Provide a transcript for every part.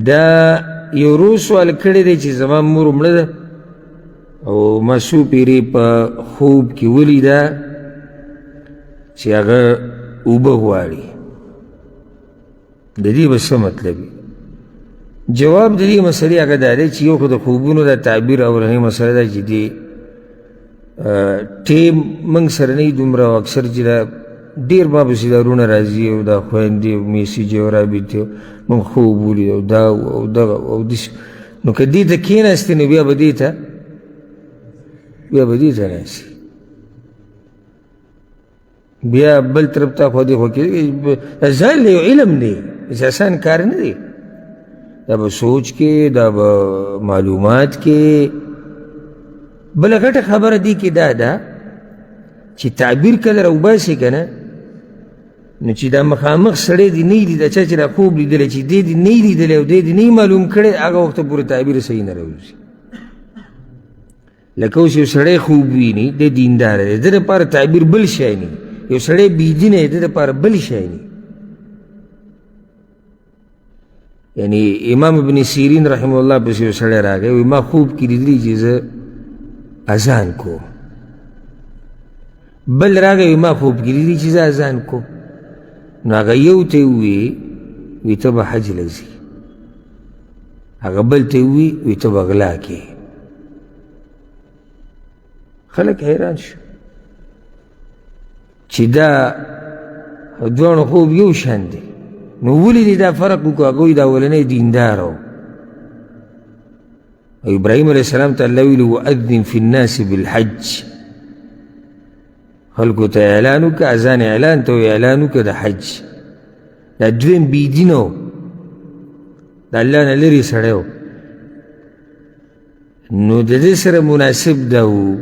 دا یو روز سوال کړی دی چې زما مور مړه ده او ما څو پیرې په خوب کې ولیده چې هغه اوبه غواړي. د دې به څه مطلب وي؟ جواب د دې مسلې هغه دا دی چې یو خو د خوبونو دا تعبیر اولنۍ مسله ده چې دې ټیم موږ سره نه وي دومره او اکثر چې دا ډېر ما پسې دا وروڼه راځي او دا خویندې او میسیجې او رابطې موږ خوب ولید او دا او دغه او داسې. نو که دې ته کښېناستې نو بیا به دې ته ناستې، بیا بل طرف ته خوا دې خوا کېږي. ځان له یو علم دی، هېڅ اسان کار نه دی. دا به سوچ کې، دا به معلومات کې. بله غټه خبره دې کې دا ده چې تعبیر کله راوباسې که نه، نو چې دا مخامخ سړی دې نه یي لیده، چا چې دا خوب لیدلی چې دې دې نه یي لیدلی او دې دې نه یي معلوم کړی، هغه وخته پورې تعبیر صحیح نه راوځي. لکه اوس یو سړی خوب ویني، دی دینداره دی، د دپاره تعبیر بل شی نه. یو سړی بېدینه دی، د دپاره بل شی نه. یعنی امام ابن سیرین رحمه الله پسې یو سړی راغی، وایي ما خوب کې لیدلي چې زه اذان کوم. بل راغی وایي ما خوب کې لیدلي چې زه اذان کوم. نو هغه یو ته یې ووایي ته به حج له ځي، هغه بل ته یې ووایي ته به غلا کې. خلک حیران شو چې دا دواړو خوب یو شان دی. نو ولې دې دا فرق وکړو؟ هغه وایي دا اولنی دیندار و. ابراهیم علیه السلام ته الله ویلي وأذن فی الناس بالحج، خلکو ته اعلان وکړه، اذان اعلان ته اعلان وکړه د حج. دا دویم بېدینه و، د الله نه لرې سړی و. نو د دې سره مناسب دا و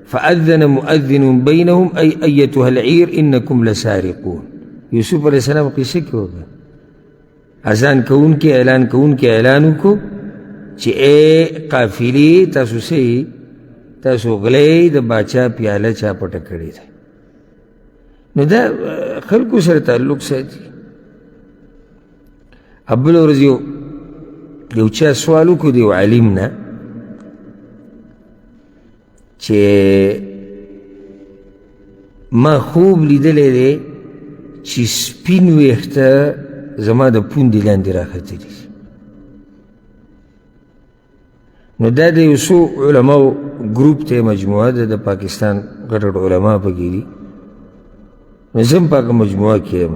فأذن مؤذن بینهم ای ایتها العیر انکم لسارقون. یوسف علیه السلام قصه کې وکړه، اذان کوونکي اعلان کوونکي اعلان وکړو چې ای قافلې تاسو څه یې، تاسو غلی د باچا پیاله چا پټه کړې ده. نو دا خلکو سره تعلق ساتي. بله ورځ یو چا سوال وکړو د یو عالم نه چې ما خوب لیدلی دی چې سپین ویښته زما د پوندې لاندې راختلي. نو دا د یو څو علماو ګروپ ته مجموعه ده، د پاکستان غټ غټ علما پکې دي. نو زه هم په هغه مجموعه کې یم.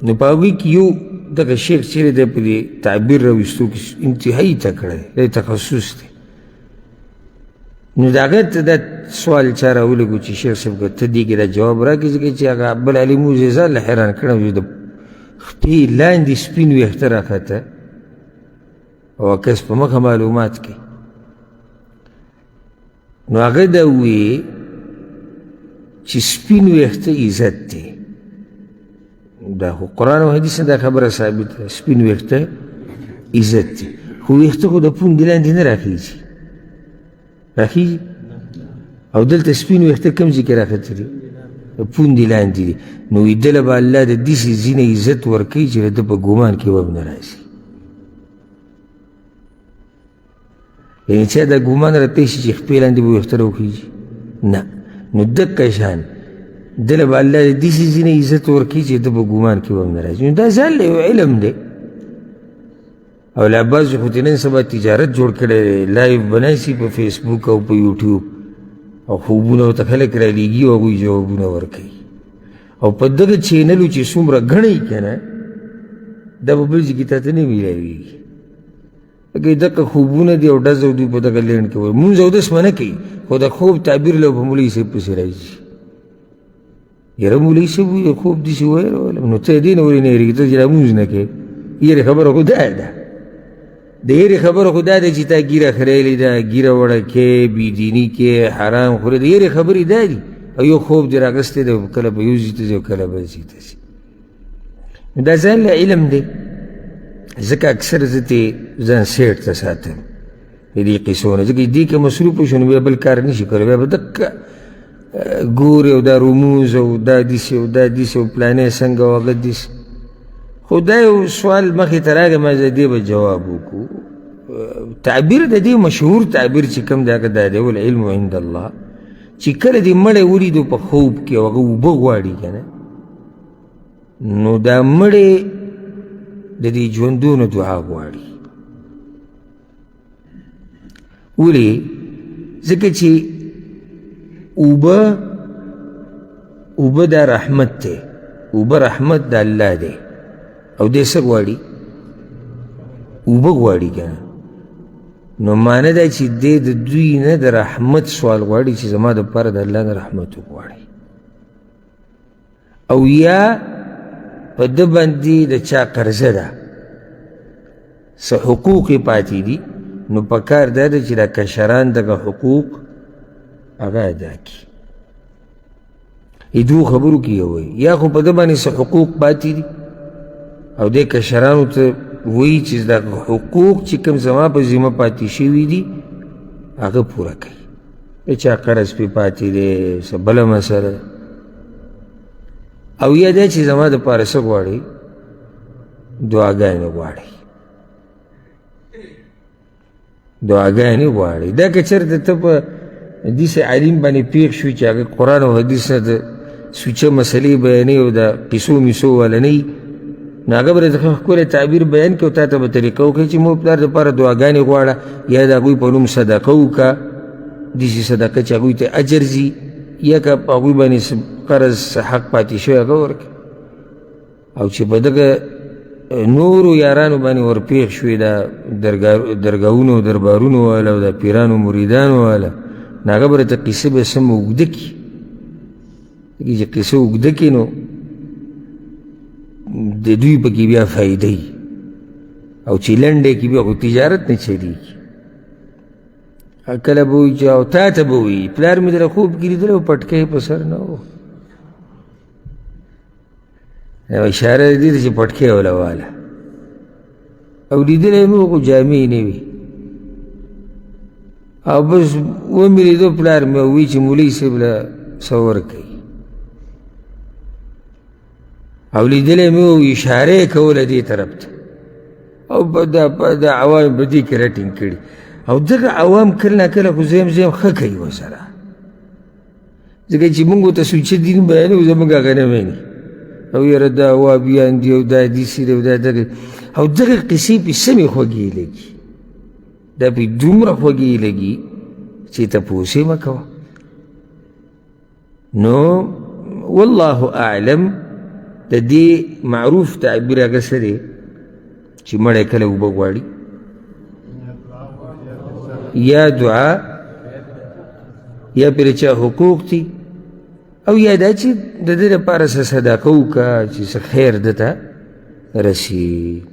نو په هغوی کې یو دغه شیخ چیرې دی په دې تعبیر راویستو کې انتهایي تکړه دی، دی تخصص دی. نو د هغه ته دا سوال چا راولېږو چې شیخ صاحب که ته دې کې دا جواب راکړې، ځکه چې هغه بل عالم و زه ځان له حیران کړم چې د خپې لاندې سپین ویښته راښته او کس په مخه معلومات کوي. نو هغه دا ووایي چې سپین ویښته عزت دی. دا خو قرآن او حدیث دا خبره ثابت ده، سپین ویښته عزت دی. خو ویښته خو د پوندې لاندې نه راخیږي، راخیږي؟ او دلته سپین ویښته کوم ځای کې راختلي؟ د پوندې لاندې دي. نو وایي دله به الله د داسې ځینې عزت ورکوي چې د ده په ګمان کې به نه راځي. یعنې چا دا ګمان راته شي چې خپې لاندې به ویښته راوخیږي؟ نه. نو دقه شان دله به الله د داسې ځینې عزت ورکوي چې ده په ګمان کې به نه راځي. نو دا ځان له یو علم دی. او لا بعضې خو نن سبا تجارت جوړ کړی دی، لایف بناسي په فیسبوک او په یوټیوب، او خوبونه ورته خلک رالیږي او هغوی جوابونه ورکوي. او په دغه چینلو چې څومره ګڼئ که نه، دا به بل ځای کې تا ته نه میلاویږي. لکه دغه خوبونه دي او ډز او دوی په دغه لینډ کې وایي مونځ اودس منه کوي، خو د خوب تعبیر له په مولوي صاحب پسې راځي. یاره مولوي صاحب وایي خوب داسې ویلولم، نو ته دې نه ولې نه هېرېږي؟ ته چې لمونځ نه کوې. یېرې خبره خو دا ده، د یېرې خبره خو دا ده چې تا ګیره خریلې ده، ګیره وړه کې، بېدیني کې، حرام خورې. د یېرې خبرې دا دي. او یو خوب دې راغستی دی، کله به یو ځای ته ځي او کله بل ځای ته ځي. نو دا ځان له علم دی. ځکه اکثر زه ترې ځان سیټ ته ساتم د دې قصو نه، ځکه دې که مصروف شو نو بیا بل کار نه شي کولی. بیا به دقه ګورې او دا رموز او دا داسې او دا داسې او پلانې څنګه او هغه داسې. خو دا یو سوال مخې ته راغی ما زه دې به جواب وکړو تعبیر د دې مشهور تعبیر چې کوم دی هغه دا دی والعلم عند الله چې کله دې مړی ولیدو په خوب کې او هغه اوبه غواړي که نه نو دا مړی د دې ژوندونو دعا غواړي ولې ځکه چې اوبه دا رحمت دی اوبه رحمت د الله دی او دې څه غواړي اوبه غواړي که نه نو معنی دا چې دې د دوی نه د رحمت سوال غواړي چې زما دپاره د الله نه رحمت وغواړي او یا په ده باندې د چا قرضه ده څه حقوق یې پاتې دي نو پکار دا ده چې دا کشران دغه حقوق هغه ادا کړي دو خبرو کې یو وایي یا خو په ده باندې څه حقوق پاتې دي او دې کشرانو ته وایي چې دا حقوق چې کوم زما په ذمه پاتې شوي دي هغه پوره کوي د چا قرض پې پاتې دی څه بله مسله ده او یا دا چې زما دپاره څه غواړي دعاګانې غواړي دا که چېرته ته په داسې عالم باندې پېښ شوي چې هغه قرآن او حدیث نه د سوچه مسلې بیانوي او د قیسو میسو والا نه وي نو هغه به درته ښکلی تعبیر بیان کړي او تا ته به طریقه وکړي چې مور پلار دپاره دعاګانې غواړه یا د هغوی په نوم صدقه وکړه داسې صدقه چې هغوی ته اجر ځي یا که په هغوی باندې قرض حق پاتې شوی هغه ورکړي او چې په دغه نورو یارانو باندې ورپېښ شوي دا درګاهونو او دربارونو والا او د پیرانو مریدانو والا نو هغه به راته قیسه به سمه اوږده کړي چې قیسه اوږده کړي نو د دوی پکې بیا فایده وي او چې لنډی کې بیا خو تجارت نه چلېږي کله به وایي چې او تا ته به وایي پلار مې دله خوب کې لیدلی او پټکی په سر نه و اشاره دې ته چې پټکی وله واله او لیدلی مې خو جامې نه وي او بس ومې لیدو پلار مې وایي چې مولوي صاحب له څه ورکوي او لیدلی مې و اشاره یې کوله دې طرف ته او دا عوام په دې کې رټینګ کړي او دغه عوام کله نه کله خو زیم ښه کوي ورسره ځکه چې موږ ورته سوچه دین بیانوو زموږ هغه نه مني او یاره دا وابیان دي او دا حدیثي دی او دا دغه او دغه قصې پې سمې خوږې لګي دا پې دومره خوږې لګي چې تپوس یې مه کوه نو والله اعلم د دې معروف تعبیر هغه څه دی چې مړی کله اوبه غواړي یا دعا یا پرې چا حقوق دي او یا دا چې د دې لپاره څه صدقه وکړه چې څه خیر ده ته رسي